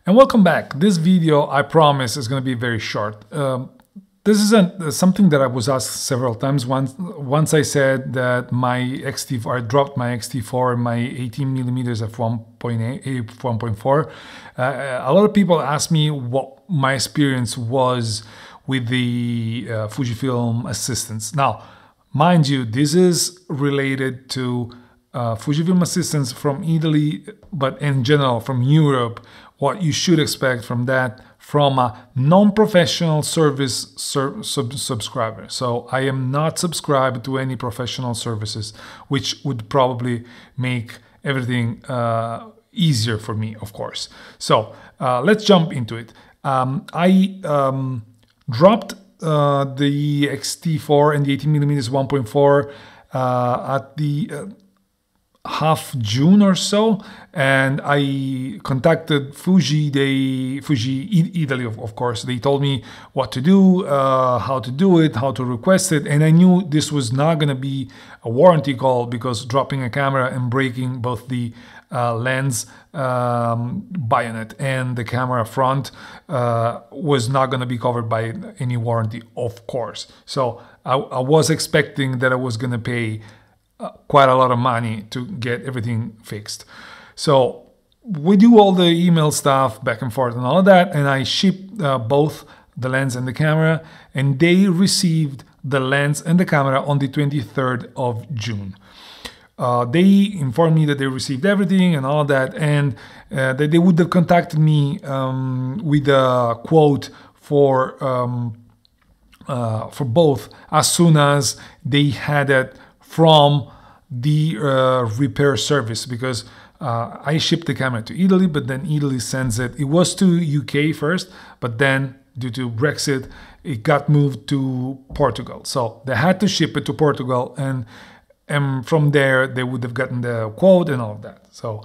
And welcome back. This video, I promise, is going to be very short. This is something that I was asked several times. Once I said that my X-T4, I dropped my X-T4 and my 18mm f1.8, f1.4. A lot of people asked me what my experience was with the Fujifilm Assistance. Now, mind you, this is related to Fujifilm Assistance from Italy, but in general from Europe. What you should expect from that from a non-professional service subscriber. So I am not subscribed to any professional services, which would probably make everything easier for me, of course. So let's jump into it. I dropped the X-T4 and the 18mm 1.4 at the half June or so, and I contacted Fuji Italy, of course. They told me what to do, how to do it, how to request it, and I knew this was not going to be a warranty call because dropping a camera and breaking both the lens bayonet and the camera front was not going to be covered by any warranty, of course. So I was expecting that I was going to pay quite a lot of money to get everything fixed. So we do all the email stuff back and forth and all of that, and I shipped both the lens and the camera, and they received the lens and the camera on the 23rd of June. They informed me that they received everything and all of that, and that they would have contacted me with a quote for both as soon as they had it from the repair service, because I shipped the camera to Italy, but then Italy sends it. It was to UK first, but then due to Brexit, it got moved to Portugal. So they had to ship it to Portugal, and from there they would have gotten the quote and all of that. So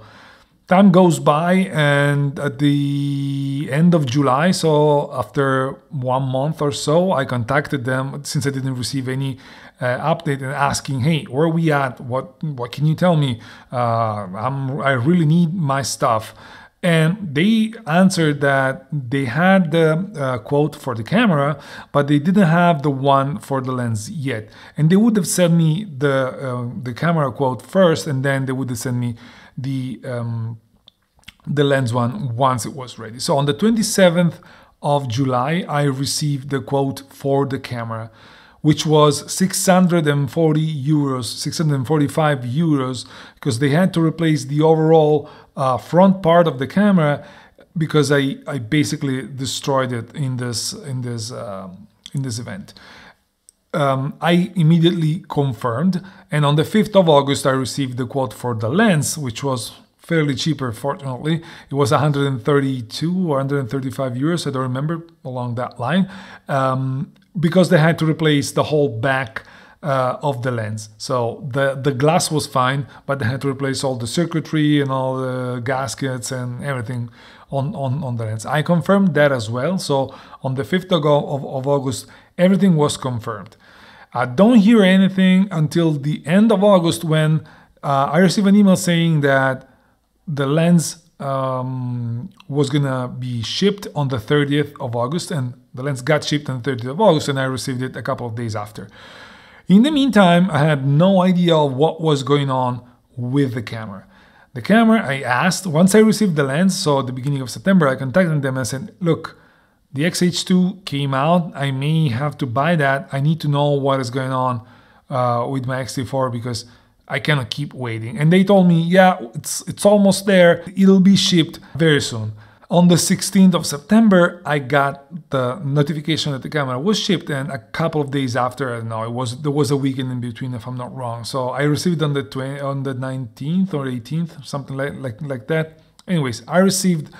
time goes by, and at the end of July, so after 1 month or so, I contacted them since I didn't receive any update and asking, hey, where are we at? What can you tell me? I really need my stuff. And they answered that they had the quote for the camera, but they didn't have the one for the lens yet. And they would have sent me the camera quote first, and then they would have sent me the lens one once it was ready. So on the 27th of July, I received the quote for the camera, which was 640 euros, 645 euros, because they had to replace the overall front part of the camera because I basically destroyed it in this event. I immediately confirmed, and on the 5th of August I received the quote for the lens, which was fairly cheaper, fortunately. It was 132 or 135 euros, I don't remember, along that line, because they had to replace the whole back of the lens. So the glass was fine, but they had to replace all the circuitry and all the gaskets and everything on the lens. I confirmed that as well. So on the 5th of August, everything was confirmed. I don't hear anything until the end of August, when I received an email saying that the lens was gonna be shipped on the 30th of August, and the lens got shipped on the 30th of August, and I received it a couple of days after. In the meantime, I had no idea what was going on with the camera. The camera, I asked, once I received the lens, so at the beginning of September, I contacted them and said, look, the XH2 came out, I may have to buy that, I need to know what is going on with my X-T4 because I cannot keep waiting. And they told me, yeah, it's almost there, it'll be shipped very soon. On the 16th of September, I got the notification that the camera was shipped, and a couple of days after, I don't know, there was a weekend in between, if I'm not wrong. So I received on the 19th or 18th, something like that. Anyways, I received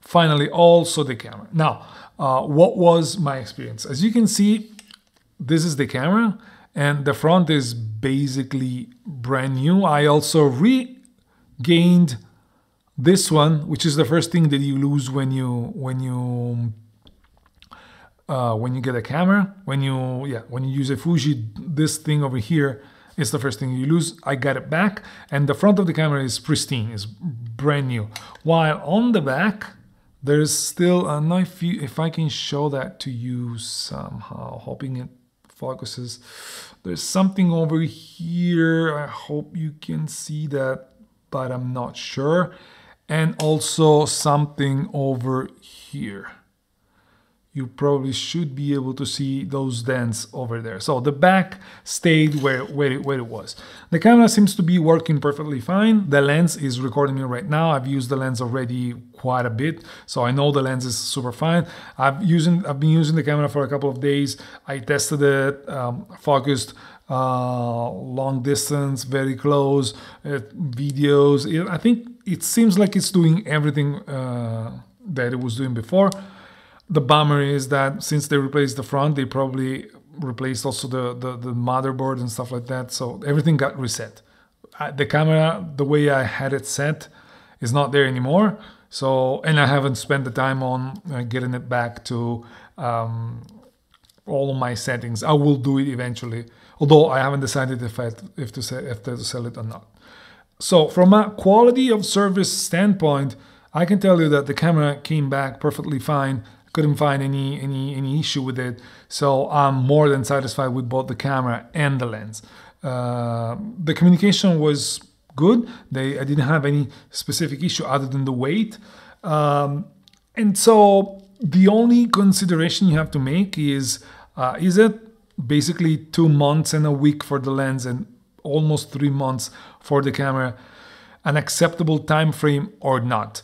finally also the camera. Now, what was my experience? As you can see, this is the camera, and the front is basically brand new. I also regained this one, which is the first thing that you lose when you get a camera. When you use a Fuji, this thing over here is the first thing you lose. I got it back, and the front of the camera is pristine, is brand new. While on the back, There's still, I don't know if I can show that to you somehow, hoping it focuses. There's something over here. I hope you can see that, but I'm not sure. And also something over here. You probably should be able to see those dents over there. So the back stayed where it was. The camera seems to be working perfectly fine. The lens is recording me right now. I've used the lens already quite a bit, so I know the lens is super fine. I've been using the camera for a couple of days. I tested it, focused long distance, very close, videos. I think it seems like it's doing everything that it was doing before. The bummer is that since they replaced the front, they probably replaced also the motherboard and stuff like that. So everything got reset. The camera, the way I had it set, is not there anymore. So, and I haven't spent the time on getting it back to all of my settings. I will do it eventually, although I haven't decided if to sell it or not. So from a quality of service standpoint, I can tell you that the camera came back perfectly fine. Couldn't find any issue with it, so I'm more than satisfied with both the camera and the lens. The communication was good. I didn't have any specific issue other than the weight, and so the only consideration you have to make is it basically 2 months and a week for the lens and almost 3 months for the camera an acceptable time frame or not?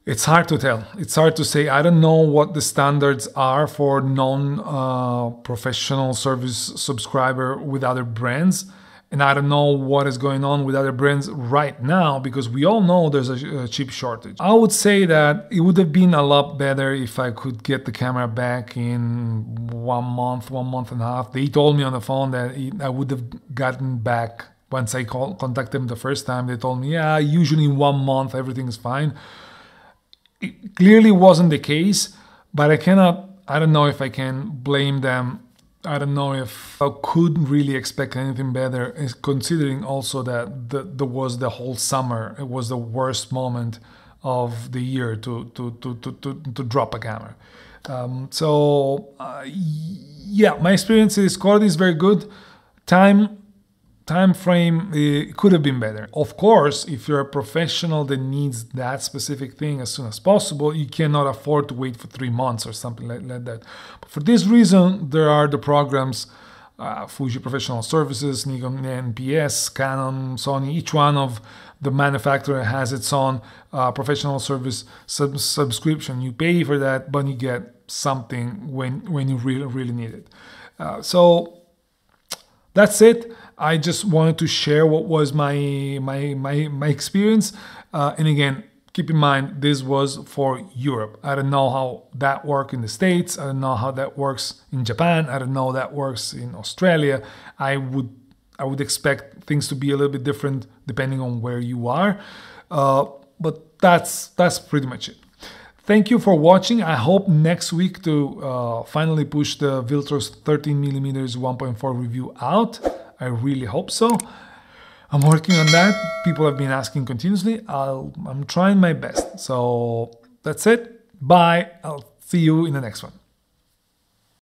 It's hard to tell. It's hard to say. I don't know what the standards are for non-professional service subscriber with other brands. And I don't know what is going on with other brands right now, because we all know there's a chip shortage. I would say that it would have been a lot better if I could get the camera back in 1 month, 1.5 months. They told me on the phone that I would have gotten back once I contacted them the first time. They told me, yeah, usually in 1 month everything is fine. It clearly wasn't the case, but I don't know if I can blame them. I don't know if I could really expect anything better, considering also that there was the whole summer. It was the worst moment of the year to drop a camera. Yeah, my experience is quality is very good. Time frame, it could have been better. Of course, if you're a professional that needs that specific thing as soon as possible, you cannot afford to wait for 3 months or something like that. But for this reason, there are the programs, Fuji Professional Services, Nikon NPS, Canon, Sony. Each one of the manufacturer has its own professional service subscription. You pay for that, but you get something when you really need it. So that's it. I just wanted to share what was my experience. And again, keep in mind, this was for Europe. I don't know how that works in the States. I don't know how that works in Japan. I don't know how that works in Australia. I would expect things to be a little bit different depending on where you are. But that's pretty much it. Thank you for watching. I hope next week to finally push the Viltrox 13mm 1.4 review out. I really hope so. I'm working on that. People have been asking continuously. I'm trying my best. So that's it. Bye. I'll see you in the next one.